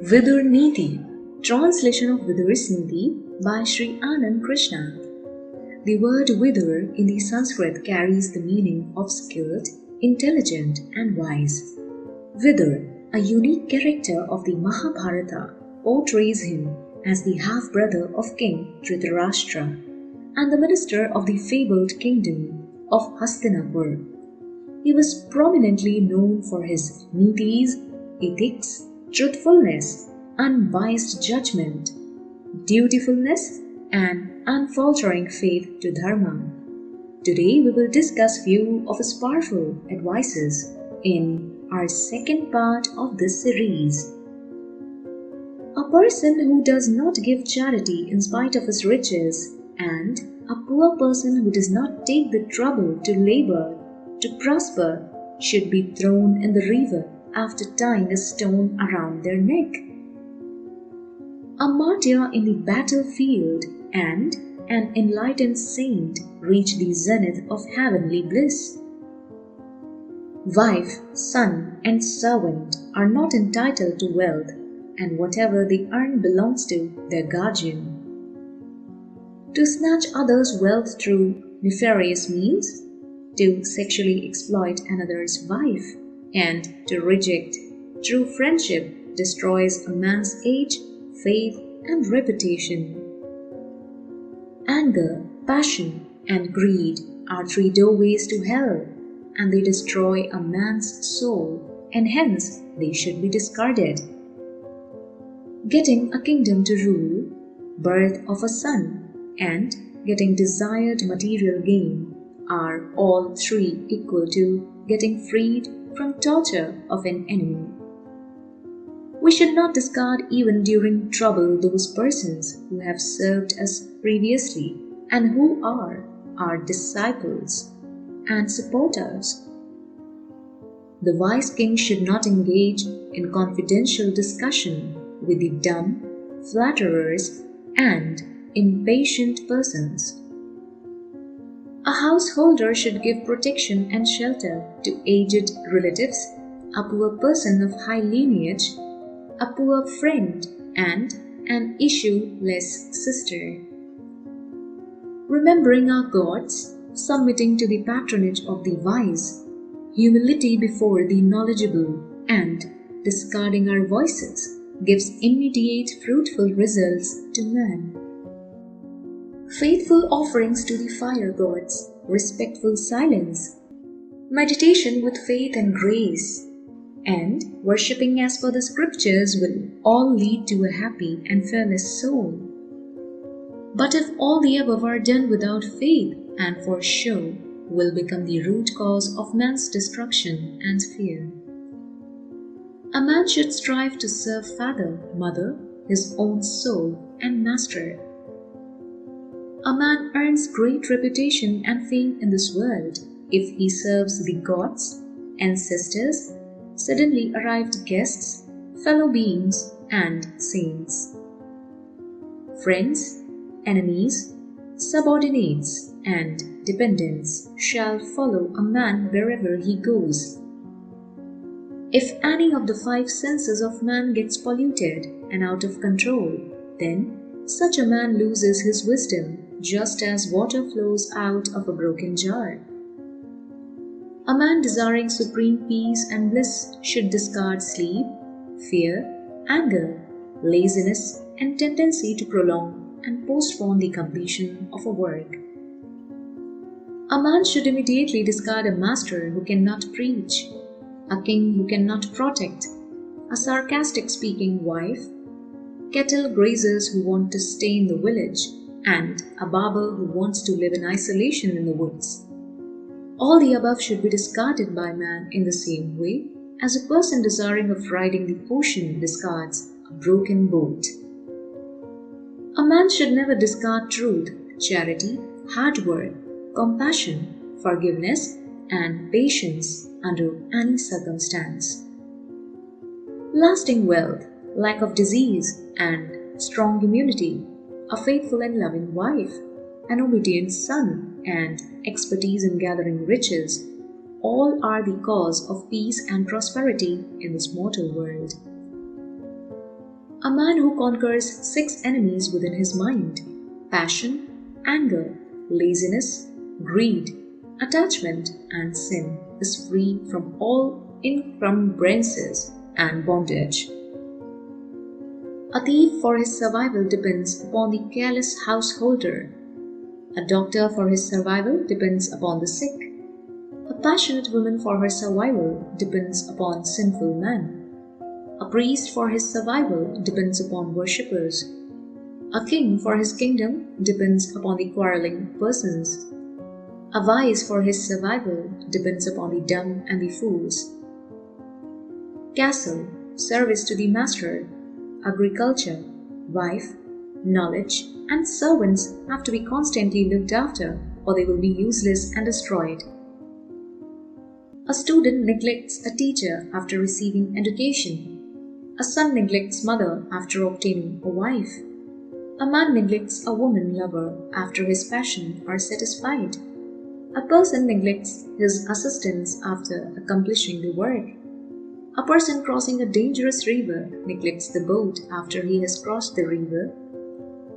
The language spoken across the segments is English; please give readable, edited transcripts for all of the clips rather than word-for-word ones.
Vidur Neeti, translation of Vidur's Neeti by Shree Anand Krishna. The word Vidur in the Sanskrit carries the meaning of skilled, intelligent and wise. Vidur, a unique character of the Mahabharata, portrays him as the half-brother of King Dhritarashtra and the minister of the fabled kingdom of Hastinapur. He was prominently known for his Nitis, ethics, truthfulness, unbiased judgment, dutifulness and unfaltering faith to Dharma. Today we will discuss few of his powerful advices in our second part of this series. A person who does not give charity in spite of his riches, and a poor person who does not take the trouble to labor to prosper should be thrown in the river after tying a stone around their neck. A martyr in the battlefield and an enlightened saint reach the zenith of heavenly bliss. Wife, son, and servant are not entitled to wealth, and whatever they earn belongs to their guardian. To snatch others' wealth through nefarious means, to sexually exploit another's wife, and to reject true friendship destroys a man's age, faith, and reputation. Anger, passion, and greed are three doorways to hell, and they destroy a man's soul, and hence they should be discarded. Getting a kingdom to rule, birth of a son, and getting desired material gain are all three equal to getting freed from torture of an enemy. We should not discard even during trouble those persons who have served us previously and who are our disciples and supporters. The wise king should not engage in confidential discussion with the dumb, flatterers, and impatient persons. A householder should give protection and shelter to aged relatives, a poor person of high lineage, a poor friend, and an issue-less sister. Remembering our gods, submitting to the patronage of the wise, humility before the knowledgeable, and discarding our voices gives immediate fruitful results to man. Faithful offerings to the fire gods, respectful silence, meditation with faith and grace, and worshipping as per the scriptures will all lead to a happy and fearless soul. But if all the above are done without faith and for show, will become the root cause of man's destruction and fear. A man should strive to serve father, mother, his own soul, and master. A man earns great reputation and fame in this world if he serves the gods, ancestors, suddenly arrived guests, fellow beings, and saints. Friends, enemies, subordinates, and dependents shall follow a man wherever he goes. If any of the five senses of man gets polluted and out of control, then such a man loses his wisdom, just as water flows out of a broken jar. A man desiring supreme peace and bliss should discard sleep, fear, anger, laziness, and tendency to prolong and postpone the completion of a work. A man should immediately discard a master who cannot preach, a king who cannot protect, a sarcastic speaking wife, cattle grazers who want to stay in the village, and a barber who wants to live in isolation in the woods. All the above should be discarded by man in the same way as a person desiring of riding the ocean discards a broken boat. A man should never discard truth, charity, hard work, compassion, forgiveness, and patience under any circumstance. Lasting wealth, lack of disease, and strong immunity, a faithful and loving wife, an obedient son, and expertise in gathering riches, all are the cause of peace and prosperity in this mortal world. A man who conquers 6 enemies within his mind: passion, anger, laziness, greed, attachment, and sin, is free from all encumbrances and bondage. A thief for his survival depends upon the careless householder. A doctor for his survival depends upon the sick. A passionate woman for her survival depends upon sinful man. A priest for his survival depends upon worshippers. A king for his kingdom depends upon the quarreling persons. A vice for his survival depends upon the dumb and the fools. Castle, service to the master, agriculture, wife, knowledge, and servants have to be constantly looked after, or they will be useless and destroyed. A student neglects a teacher after receiving education. A son neglects mother after obtaining a wife. A man neglects a woman lover after his passion are satisfied. A person neglects his assistants after accomplishing the work. A person crossing a dangerous river neglects the boat after he has crossed the river.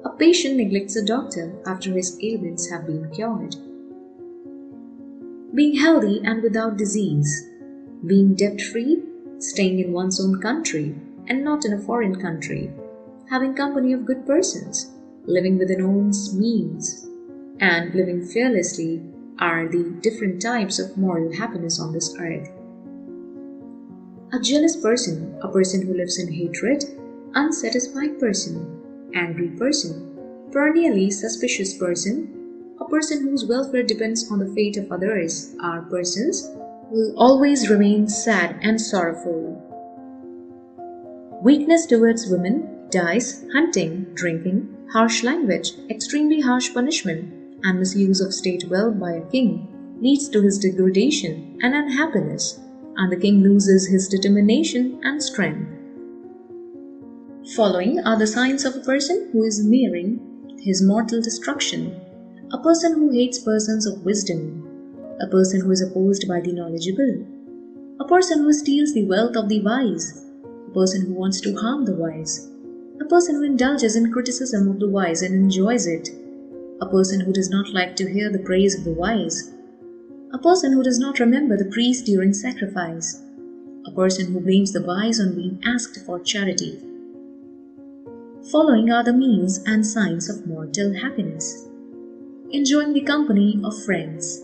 A patient neglects a doctor after his ailments have been cured. Being healthy and without disease. Being debt-free, staying in one's own country and not in a foreign country. Having company of good persons, living within one's means, and living fearlessly are the different types of moral happiness on this earth. A jealous person, a person who lives in hatred, unsatisfied person, angry person, perennially suspicious person, a person whose welfare depends on the fate of others, are persons who will always remain sad and sorrowful. Weakness towards women, dice, hunting, drinking, harsh language, extremely harsh punishment, and misuse of state wealth by a king leads to his degradation and unhappiness, and the king loses his determination and strength. Following are the signs of a person who is nearing his mortal destruction: a person who hates persons of wisdom, a person who is opposed by the knowledgeable, a person who steals the wealth of the wise, a person who wants to harm the wise, a person who indulges in criticism of the wise and enjoys it, a person who does not like to hear the praise of the wise, a person who does not remember the priest during sacrifice, a person who blames the wise on being asked for charity. Following are the means and signs of mortal happiness: enjoying the company of friends,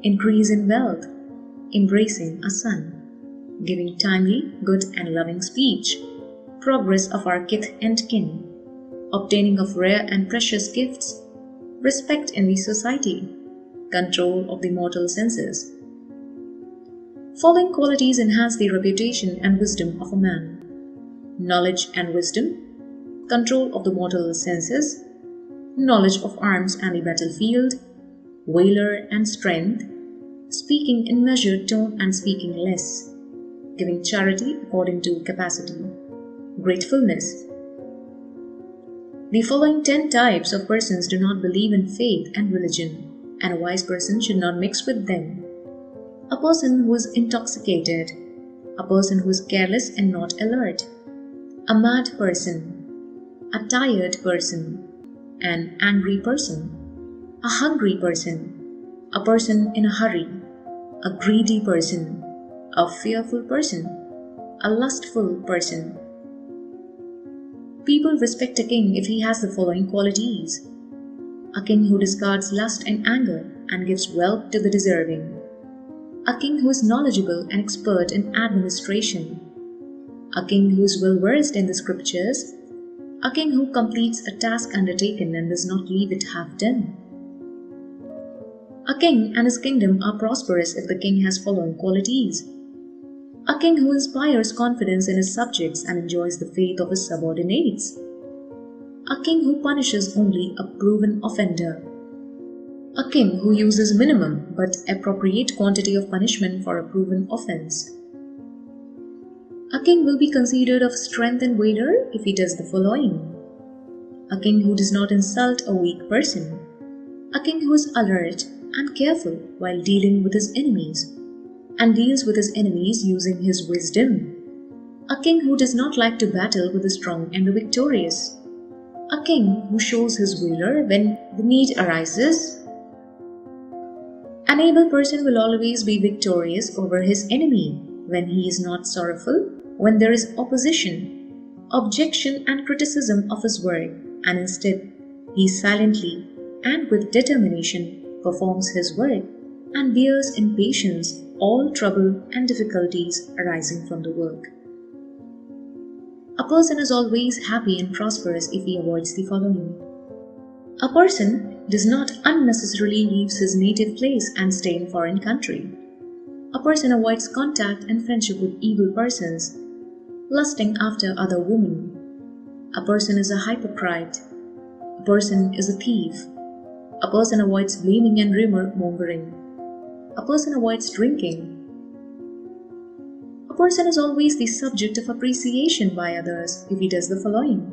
increase in wealth, embracing a son, giving timely, good and loving speech, progress of our kith and kin, obtaining of rare and precious gifts, respect in the society, control of the mortal senses. Following qualities enhance the reputation and wisdom of a man: knowledge and wisdom, control of the mortal senses, knowledge of arms and the battlefield, valor and strength, speaking in measured tone and speaking less, giving charity according to capacity, gratefulness. The following 10 types of persons do not believe in faith and religion, and a wise person should not mix with them: a person who is intoxicated, a person who is careless and not alert, a mad person, a tired person, an angry person, a hungry person, a person in a hurry, a greedy person, a fearful person, a lustful person. People respect a king if he has the following qualities: a king who discards lust and anger and gives wealth to the deserving, a king who is knowledgeable and expert in administration, a king who is well versed in the scriptures, a king who completes a task undertaken and does not leave it half done. A king and his kingdom are prosperous if the king has following qualities: a king who inspires confidence in his subjects and enjoys the faith of his subordinates, a king who punishes only a proven offender, a king who uses minimum but appropriate quantity of punishment for a proven offense. A king will be considered of strength and valor if he does the following: a king who does not insult a weak person, a king who is alert and careful while dealing with his enemies, and deals with his enemies using his wisdom, A king who does not like to battle with the strong and the victorious. A king who shows his valor when the need arises. An able person will always be victorious over his enemy when he is not sorrowful, when there is opposition, objection and criticism of his work, and instead he silently and with determination performs his work and bears in patience all trouble and difficulties arising from the work. A person is always happy and prosperous if he avoids the following. A person does not unnecessarily leave his native place and stay in a foreign country. A person avoids contact and friendship with evil persons, lusting after other women. A person is a hypocrite. A person is a thief. A person avoids blaming and rumor mongering. A person avoids drinking. A person is always the subject of appreciation by others if he does the following.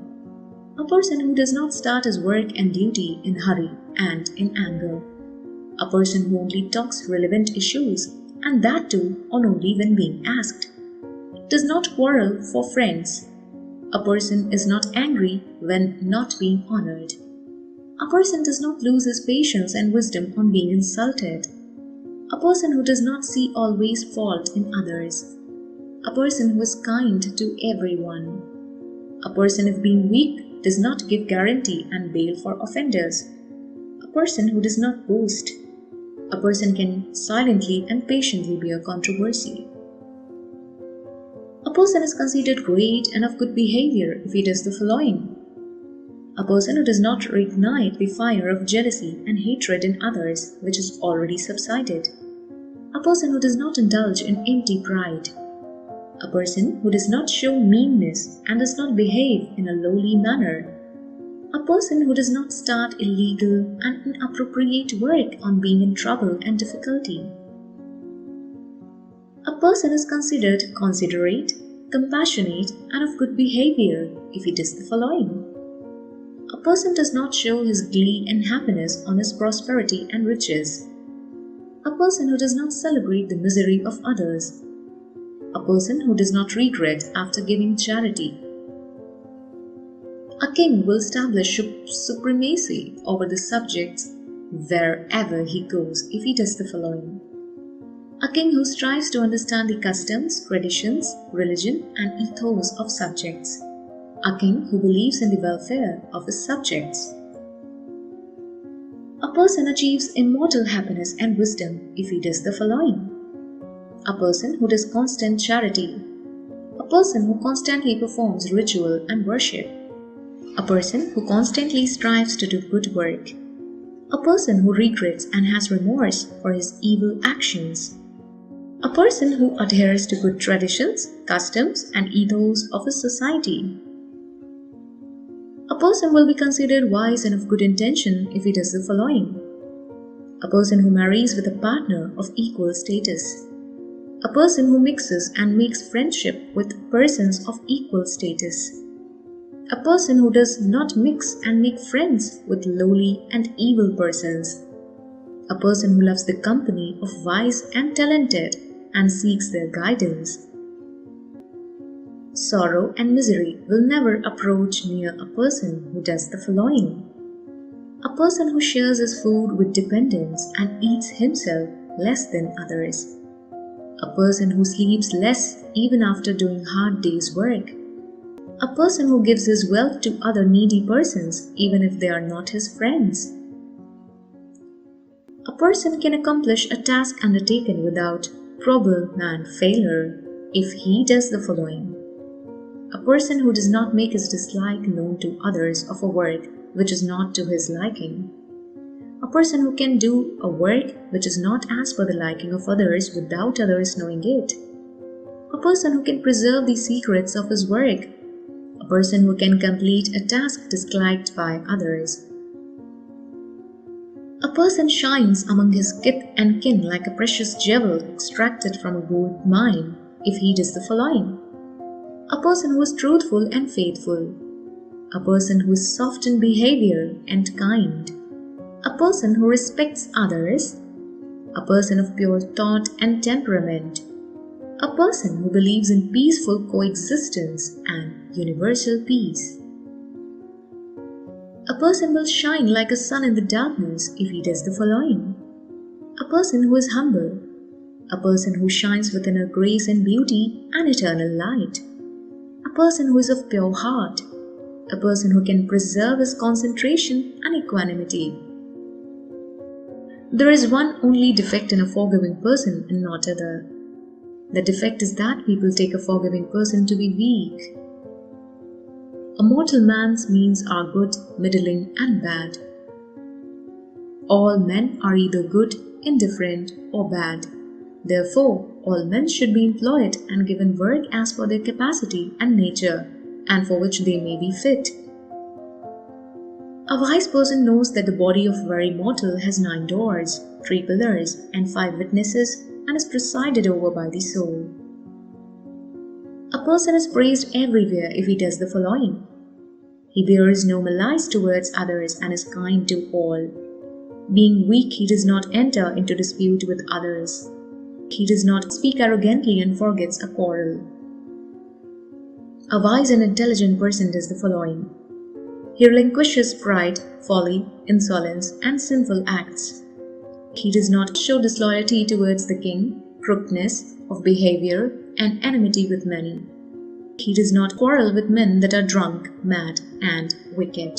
A person who does not start his work and duty in hurry and in anger. A person who only talks relevant issues, and that too on only when being asked. Does not quarrel for friends. A person is not angry when not being honored. A person does not lose his patience and wisdom on being insulted. A person who does not see always fault in others. A person who is kind to everyone. A person, if being weak, does not give guarantee and bail for offenders. A person who does not boast. A person can silently and patiently bear controversy. A person is considered great and of good behavior if he does the following. A person who does not reignite the fire of jealousy and hatred in others which is already subsided. A person who does not indulge in empty pride. A person who does not show meanness and does not behave in a lowly manner. A person who does not start illegal and inappropriate work on being in trouble and difficulty. A person is considered considerate, compassionate, and of good behavior if he does the following. A person does not show his glee and happiness on his prosperity and riches. A person who does not celebrate the misery of others. A person who does not regret after giving charity. A king will establish supremacy over the subjects wherever he goes if he does the following. A king who strives to understand the customs, traditions, religion, and ethos of subjects. A king who believes in the welfare of his subjects. A person achieves immortal happiness and wisdom if he does the following. A person who does constant charity. A person who constantly performs ritual and worship. A person who constantly strives to do good work. A person who regrets and has remorse for his evil actions. A person who adheres to good traditions, customs, and ethos of his society. A person will be considered wise and of good intention if he does the following. A person who marries with a partner of equal status. A person who mixes and makes friendship with persons of equal status. A person who does not mix and make friends with lowly and evil persons. A person who loves the company of wise and talented and seeks their guidance. Sorrow and misery will never approach near a person who does the following. A person who shares his food with dependents and eats himself less than others. A person who sleeps less even after doing hard day's work. A person who gives his wealth to other needy persons even if they are not his friends. A person can accomplish a task undertaken without probable failure if he does the following. A person who does not make his dislike known to others of a work which is not to his liking. A person who can do a work which is not as per the liking of others without others knowing it. A person who can preserve the secrets of his work. A person who can complete a task disliked by others. A person shines among his kith and kin like a precious jewel extracted from a gold mine if he does the following. A person who is truthful and faithful. A person who is soft in behavior and kind. A person who respects others. A person of pure thought and temperament. A person who believes in peaceful coexistence and universal peace. A person will shine like a sun in the darkness if he does the following. A person who is humble. A person who shines with inner grace and beauty and eternal light. A person who is of pure heart. A person who can preserve his concentration and equanimity. There is one only defect in a forgiving person and not other. The defect is that people take a forgiving person to be weak. A mortal man's means are good, middling, and bad. All men are either good, indifferent, or bad. Therefore, all men should be employed and given work as per their capacity and nature, and for which they may be fit. A wise person knows that the body of a very mortal has 9 doors, 3 pillars, and 5 witnesses, and is presided over by the soul. A person is praised everywhere if he does the following. He bears no malice towards others and is kind to all. Being weak, he does not enter into dispute with others. He does not speak arrogantly and forgets a quarrel. A wise and intelligent person does the following. He relinquishes pride, folly, insolence, and sinful acts. He does not show disloyalty towards the king, crookedness of behavior, and enmity with many. He does not quarrel with men that are drunk, mad, and wicked.